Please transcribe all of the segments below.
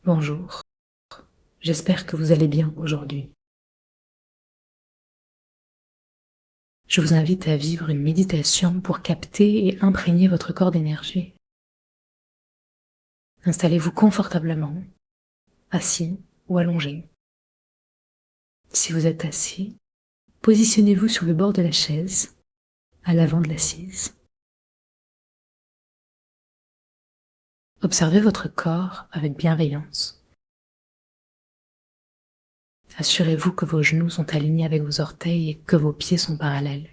Bonjour, j'espère que vous allez bien aujourd'hui. Je vous invite à vivre une méditation pour capter et imprégner votre corps d'énergie. Installez-vous confortablement, assis ou allongé. Si vous êtes assis, positionnez-vous sur le bord de la chaise, à l'avant de l'assise. Observez votre corps avec bienveillance. Assurez-vous que vos genoux sont alignés avec vos orteils et que vos pieds sont parallèles.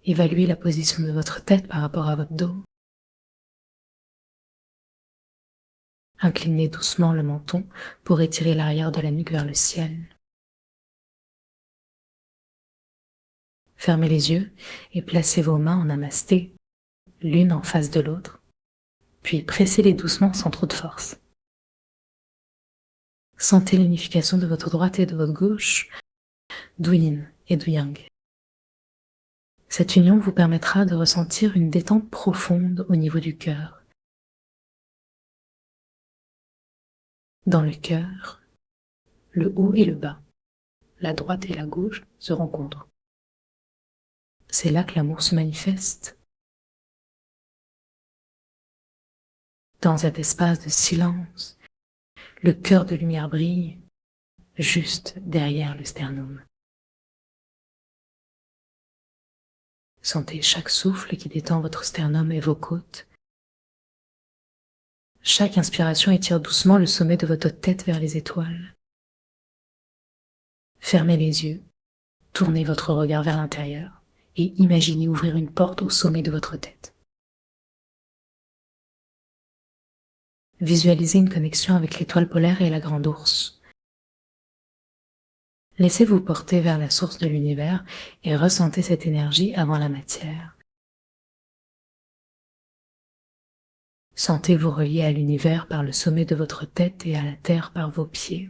Évaluez la position de votre tête par rapport à votre dos. Inclinez doucement le menton pour étirer l'arrière de la nuque vers le ciel. Fermez les yeux et placez vos mains en namasté, l'une en face de l'autre, puis pressez-les doucement sans trop de force. Sentez l'unification de votre droite et de votre gauche, du yin et du yang. Cette union vous permettra de ressentir une détente profonde au niveau du cœur. Dans le cœur, le haut et le bas, la droite et la gauche se rencontrent. C'est là que l'amour se manifeste. Dans cet espace de silence, le cœur de lumière brille, juste derrière le sternum. Sentez chaque souffle qui détend votre sternum et vos côtes. Chaque inspiration étire doucement le sommet de votre tête vers les étoiles. Fermez les yeux, tournez votre regard vers l'intérieur et imaginez ouvrir une porte au sommet de votre tête. Visualisez une connexion avec l'étoile polaire et la grande ours. Laissez-vous porter vers la source de l'univers et ressentez cette énergie avant la matière. Sentez-vous relié à l'univers par le sommet de votre tête et à la terre par vos pieds.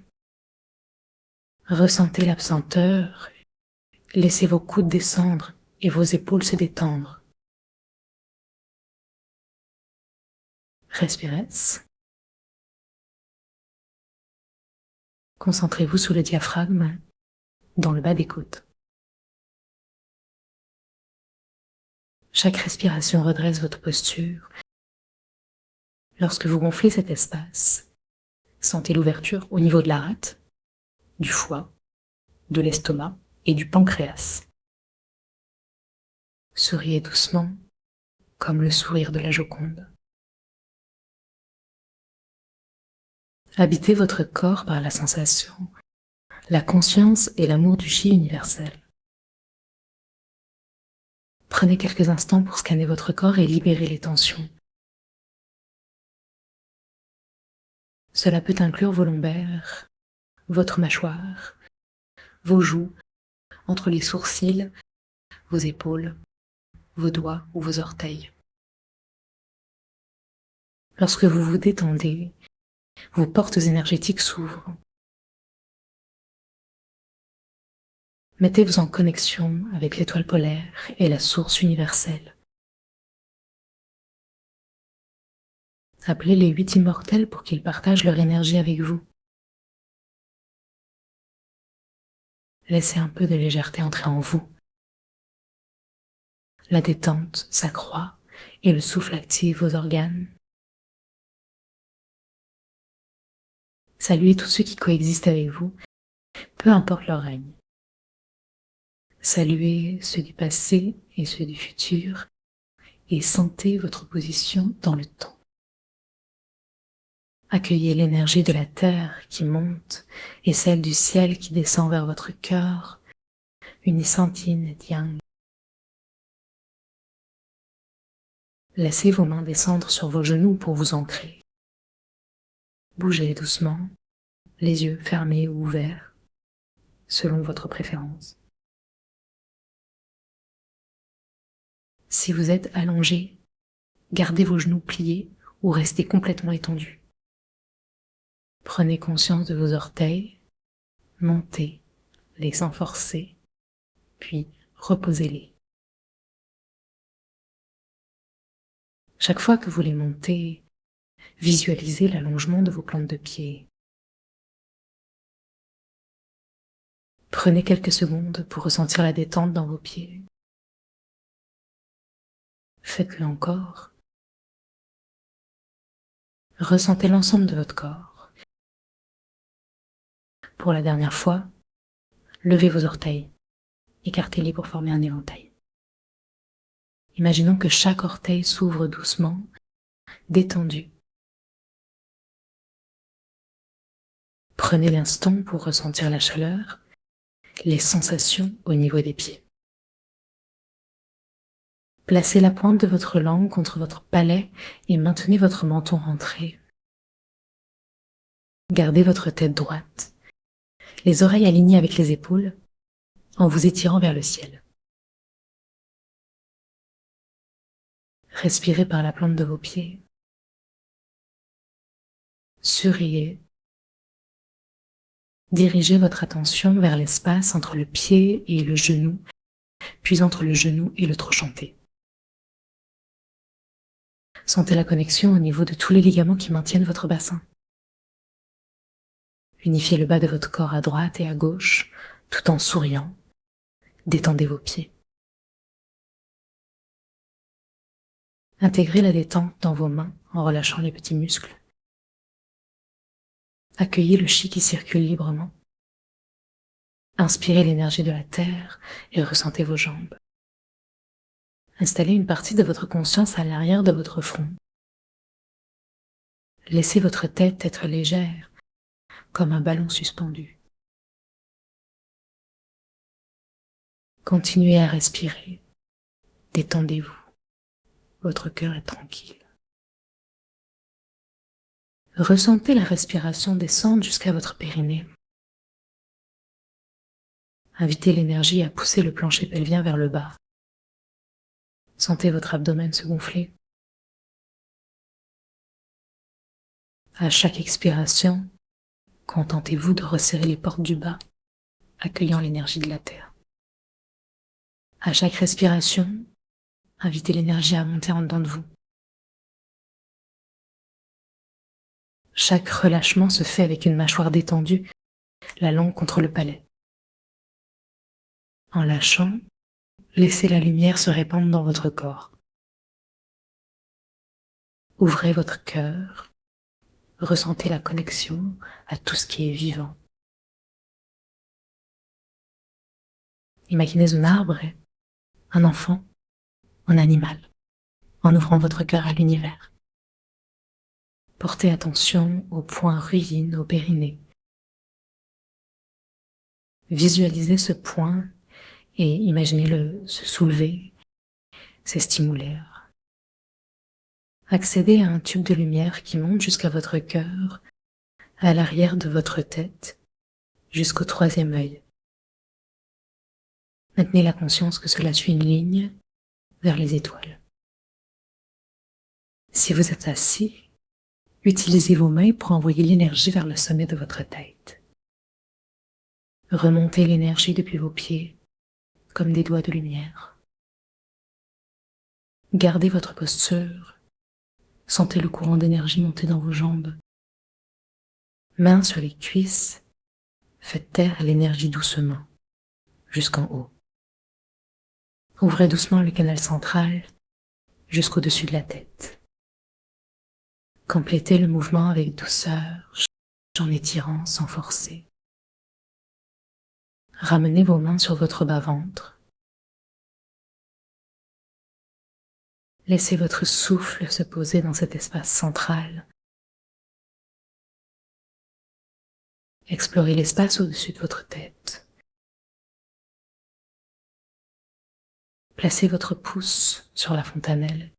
Ressentez l'absenteur, laissez vos coudes descendre et vos épaules se détendre. Respirez. Concentrez-vous sur le diaphragme, dans le bas des côtes. Chaque respiration redresse votre posture. Lorsque vous gonflez cet espace, sentez l'ouverture au niveau de la rate, du foie, de l'estomac et du pancréas. Souriez doucement, comme le sourire de la Joconde. Habitez votre corps par la sensation, la conscience et l'amour du chi universel. Prenez quelques instants pour scanner votre corps et libérer les tensions. Cela peut inclure vos lombaires, votre mâchoire, vos joues, entre les sourcils, vos épaules, vos doigts ou vos orteils. Lorsque vous vous détendez, vos portes énergétiques s'ouvrent. Mettez-vous en connexion avec l'étoile polaire et la source universelle. Appelez les 8 immortels pour qu'ils partagent leur énergie avec vous. Laissez un peu de légèreté entrer en vous. La détente s'accroît et le souffle active vos organes. Saluez tous ceux qui coexistent avec vous, peu importe leur règne. Saluez ceux du passé et ceux du futur et sentez votre position dans le temps. Accueillez l'énergie de la terre qui monte et celle du ciel qui descend vers votre cœur, unissant yin et yang. Laissez vos mains descendre sur vos genoux pour vous ancrer. Bougez doucement, les yeux fermés ou ouverts, selon votre préférence. Si vous êtes allongé, gardez vos genoux pliés ou restez complètement étendu. Prenez conscience de vos orteils, montez, les sans forcer, puis reposez-les. Chaque fois que vous les montez, Visualisez l'allongement de vos plantes de pied. Prenez quelques secondes pour ressentir la détente dans vos pieds. Faites-le encore. Ressentez l'ensemble de votre corps. Pour la dernière fois, levez vos orteils. Écartez-les pour former un éventail. Imaginons que chaque orteil s'ouvre doucement, détendu. Prenez l'instant pour ressentir la chaleur, les sensations au niveau des pieds. Placez la pointe de votre langue contre votre palais et maintenez votre menton rentré. Gardez votre tête droite, les oreilles alignées avec les épaules, en vous étirant vers le ciel. Respirez par la plante de vos pieds. Souriez. Dirigez votre attention vers l'espace entre le pied et le genou, puis entre le genou et le trochanté. Sentez la connexion au niveau de tous les ligaments qui maintiennent votre bassin. Unifiez le bas de votre corps à droite et à gauche, tout en souriant. Détendez vos pieds. Intégrez la détente dans vos mains en relâchant les petits muscles. Accueillez le chi qui circule librement. Inspirez l'énergie de la terre et ressentez vos jambes. Installez une partie de votre conscience à l'arrière de votre front. Laissez votre tête être légère, comme un ballon suspendu. Continuez à respirer. Détendez-vous. Votre cœur est tranquille. Ressentez la respiration descendre jusqu'à votre périnée. Invitez l'énergie à pousser le plancher pelvien vers le bas. Sentez votre abdomen se gonfler. À chaque expiration, contentez-vous de resserrer les portes du bas, accueillant l'énergie de la terre. À chaque respiration, invitez l'énergie à monter en dedans de vous. Chaque relâchement se fait avec une mâchoire détendue, la langue contre le palais. En lâchant, laissez la lumière se répandre dans votre corps. Ouvrez votre cœur, ressentez la connexion à tout ce qui est vivant. Imaginez un arbre, un enfant, un animal, en ouvrant votre cœur à l'univers. Portez attention au point ruine, au périnée. Visualisez ce point et imaginez-le se soulever, s'estimuler. Accédez à un tube de lumière qui monte jusqu'à votre cœur, à l'arrière de votre tête, jusqu'au troisième œil. Maintenez la conscience que cela suit une ligne vers les étoiles. Si vous êtes assis, utilisez vos mains pour envoyer l'énergie vers le sommet de votre tête. Remontez l'énergie depuis vos pieds, comme des doigts de lumière. Gardez votre posture. Sentez le courant d'énergie monter dans vos jambes. Mains sur les cuisses, faites taire l'énergie doucement, jusqu'en haut. Ouvrez doucement le canal central, jusqu'au-dessus de la tête. Complétez le mouvement avec douceur, en étirant sans forcer. Ramenez vos mains sur votre bas-ventre. Laissez votre souffle se poser dans cet espace central. Explorez l'espace au-dessus de votre tête. Placez votre pouce sur la fontanelle,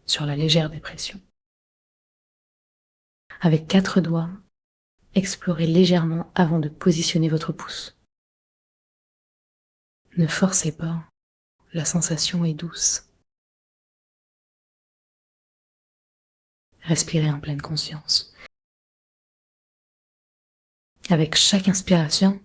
sur la légère dépression. Avec 4 doigts, explorez légèrement avant de positionner votre pouce. Ne forcez pas, la sensation est douce. Respirez en pleine conscience. Avec chaque inspiration,